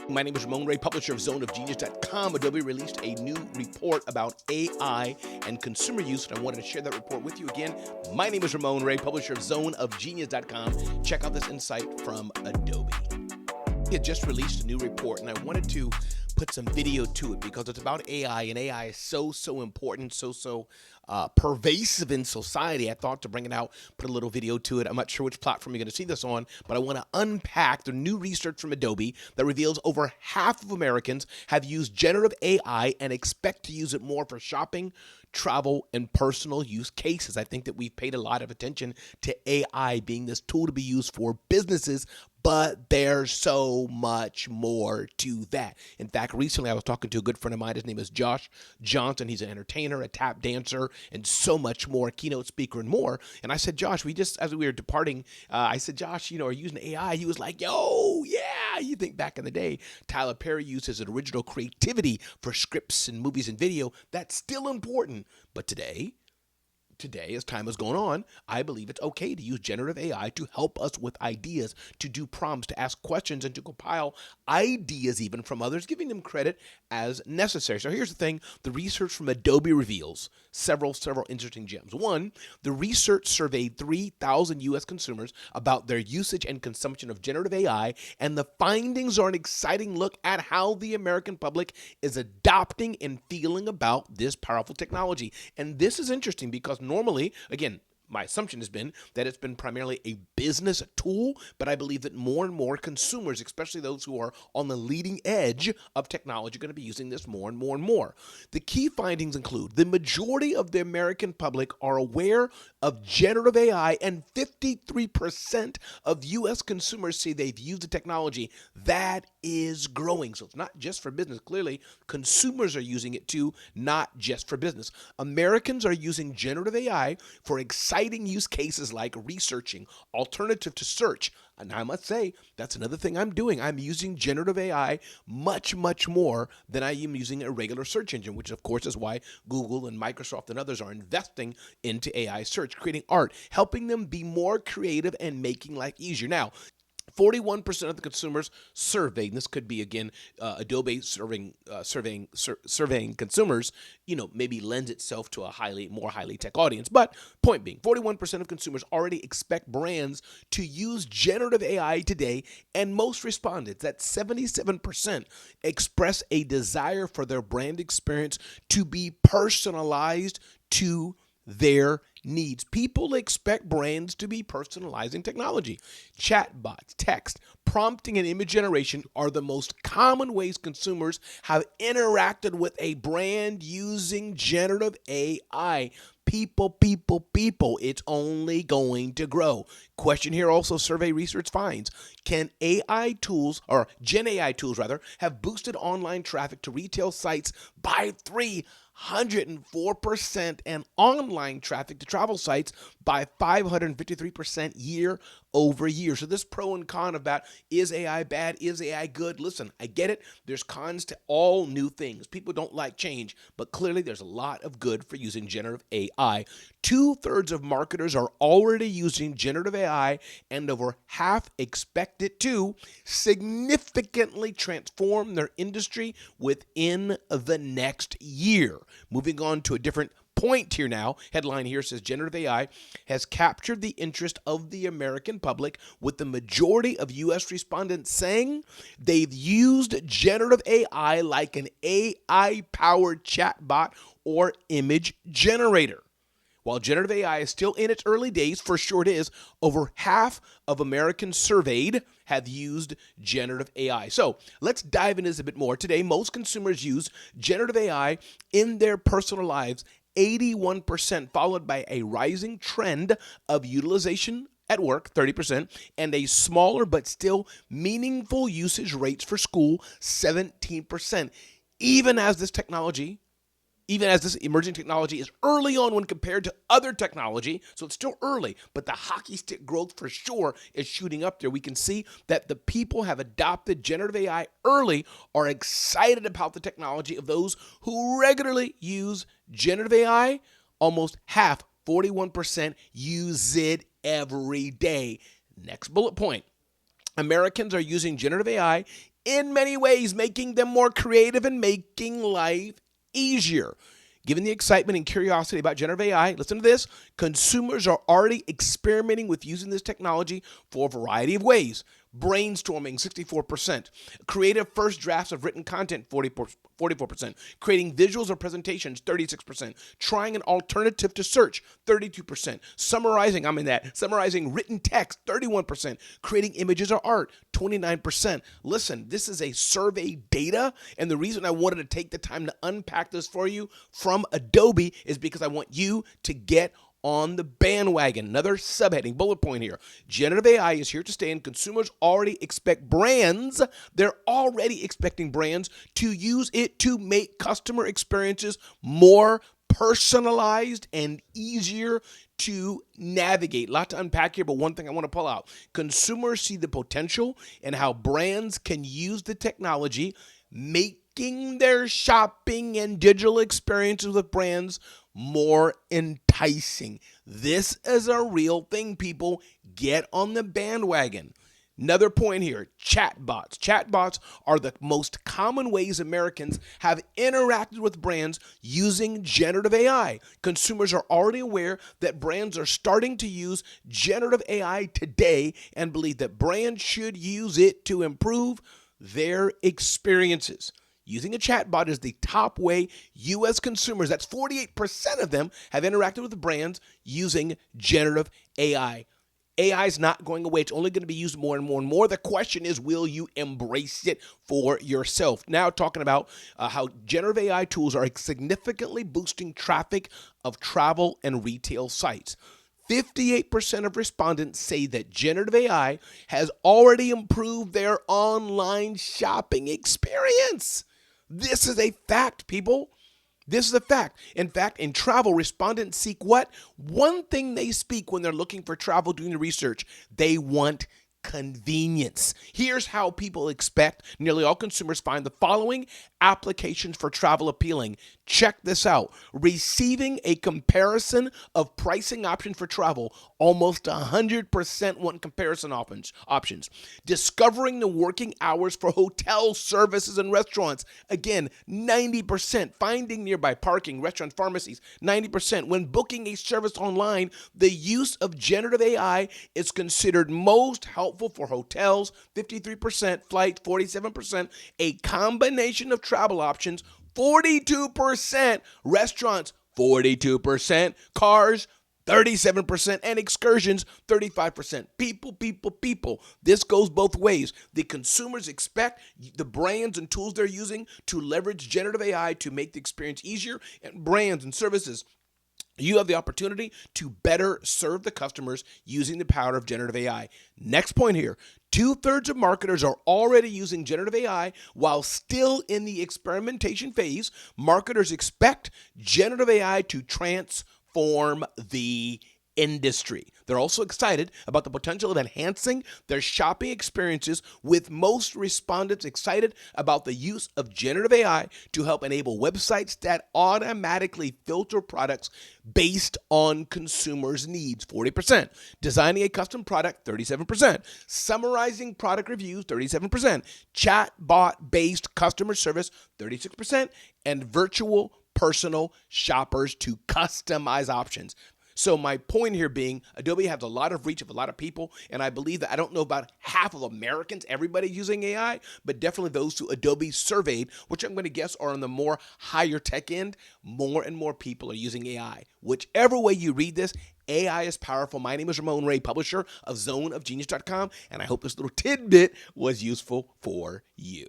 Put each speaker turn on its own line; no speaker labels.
My name is Ramon Ray, publisher of ZoneOfGenius.com. Adobe released a new report about AI and consumer use, and I wanted to share that report with you again. My name is Ramon Ray, publisher of ZoneOfGenius.com. Check out this insight from Adobe. He had just released a new report, and I wanted to put some video to it because it's about AI, and AI is so important, so pervasive in society. I thought to bring it out, put a little video to it. I'm not sure which platform you're going to see this on, but I want to unpack the new research from Adobe that reveals over half of Americans have used generative AI and expect to use it more for shopping, travel, and personal use cases. I think that we've paid a lot of attention to AI being this tool to be used for businesses, but there's so much more to that. In fact, recently I was talking to a good friend of mine. His name is Josh Johnson. He's an entertainer, a tap dancer, and so much more, a keynote speaker and more. And I said, Josh, as we were departing, I said, Josh, are you using AI? He was like, yo, yeah. You think back in the day, Tyler Perry used his original creativity for scripts and movies and video. That's still important. But today, as time has gone on, I believe it's okay to use generative AI to help us with ideas, to do prompts, to ask questions, and to compile ideas even from others, giving them credit as necessary. So here's the thing. The research from Adobe reveals several interesting gems. One, the research surveyed 3,000 U.S. consumers about their usage and consumption of generative AI, and the findings are an exciting look at how the American public is adopting and feeling about this powerful technology. And this is interesting because normally, again, my assumption has been that it's been primarily a business tool, but I believe that more and more consumers, especially those who are on the leading edge of technology, are going to be using this more and more and more. The key findings include the majority of the American public are aware of generative AI, and 53% of U.S. consumers say they've used the technology. That is growing. So it's not just for business. Clearly, consumers are using it too, not just for business. Americans are using generative AI for exciting use cases like researching, alternative to search. And I must say, that's another thing I'm doing. I'm using generative AI much more than I am using a regular search engine, which of course is why Google and Microsoft and others are investing into AI search, creating art, helping them be more creative and making life easier. Now, 41% of the consumers surveyed, and this could be, again, Adobe surveying consumers, maybe lends itself to a more highly tech audience. But point being, 41% of consumers already expect brands to use generative AI today, and most respondents, that 77%, express a desire for their brand experience to be personalized to their needs. People expect brands to be personalizing technology. Chatbots, text, prompting, and image generation are the most common ways consumers have interacted with a brand using generative AI. People, it's only going to grow. Question here also, survey research finds, can AI tools, or Gen AI tools rather, have boosted online traffic to retail sites by 304% and online traffic to travel sites by 553% year over year. So this pro and con about, is AI bad? Is AI good? Listen, I get it. There's cons to all new things. People don't like change, but clearly there's a lot of good for using generative AI. 2/3 of marketers are already using generative AI, and over half expect it to significantly transform their industry within the next year. Moving on to a different point here now. Headline here says generative AI has captured the interest of the American public, with the majority of U.S. respondents saying they've used generative AI like an AI-powered chatbot or image generator. While generative AI is still in its early days, for sure it is, over half of Americans surveyed have used generative AI. So let's dive into this a bit more. Today, most consumers use generative AI in their personal lives, 81%, followed by a rising trend of utilization at work, 30%, and a smaller but still meaningful usage rates for school, 17%. Even as this emerging technology is early on when compared to other technology, so it's still early, but the hockey stick growth for sure is shooting up there. We can see that the people have adopted generative AI early, are excited about the technology. Of those who regularly use generative AI, almost half, 41%, use it every day. Next bullet point. Americans are using generative AI in many ways, making them more creative and making life easier. Given the excitement and curiosity about generative AI, listen to this, consumers are already experimenting with using this technology for a variety of ways. Brainstorming, 64%. Creative first drafts of written content, 44%. Creating visuals or presentations, 36%. Trying an alternative to search, 32%. Summarizing written text, 31%. Creating images or art, 29%. Listen, this is a survey data, and the reason I wanted to take the time to unpack this for you from Adobe is because I want you to get on the bandwagon. Another subheading, bullet point here. Generative AI is here to stay, and consumers already expect brands. They're already expecting brands to use it to make customer experiences more personalized and easier to navigate. A lot to unpack here, but one thing I want to pull out. Consumers see the potential and how brands can use the technology, making their shopping and digital experiences with brands more enticing. This is a real thing, people. Get on the bandwagon. Another point here, chatbots. Chatbots are the most common ways Americans have interacted with brands using generative AI. Consumers are already aware that brands are starting to use generative AI today and believe that brands should use it to improve their experiences. Using a chatbot is the top way U.S. consumers, that's 48% of them, have interacted with brands using generative AI. AI is not going away. It's only going to be used more and more and more. The question is, will you embrace it for yourself? Now, talking about how generative AI tools are significantly boosting traffic of travel and retail sites. 58% of respondents say that generative AI has already improved their online shopping experience. This is a fact, people. This is a fact. In fact, in travel, respondents seek what? One thing they speak when they're looking for travel, doing the research. They want convenience. Here's how people expect. Nearly all consumers find the following applications for travel appealing. Check this out. Receiving a comparison of pricing options for travel. Almost 100% want comparison options. Discovering the working hours for hotel services and restaurants. Again, 90%. Finding nearby parking, restaurants, pharmacies. 90%. When booking a service online, the use of generative AI is considered most helpful for hotels, 53%, flight, 47%, a combination of travel options, 42%, restaurants, 42%, cars, 37%, and excursions, 35%. People. This goes both ways. The consumers expect the brands and tools they're using to leverage generative AI to make the experience easier, and brands and services, you have the opportunity to better serve the customers using the power of generative AI. Next point here, 2/3 of marketers are already using generative AI while still in the experimentation phase. Marketers expect generative AI to transform the industry. They're also excited about the potential of enhancing their shopping experiences, with most respondents excited about the use of generative AI to help enable websites that automatically filter products based on consumers' needs, 40%. Designing a custom product, 37%. Summarizing product reviews, 37%. Chatbot-based customer service, 36%. And virtual personal shoppers to customize options. So my point here being, Adobe has a lot of reach of a lot of people, and I believe that I don't know about half of Americans, everybody using AI, but definitely those who Adobe surveyed, which I'm going to guess are on the more higher tech end, more and more people are using AI. Whichever way you read this, AI is powerful. My name is Ramon Ray, publisher of zoneofgenius.com, and I hope this little tidbit was useful for you.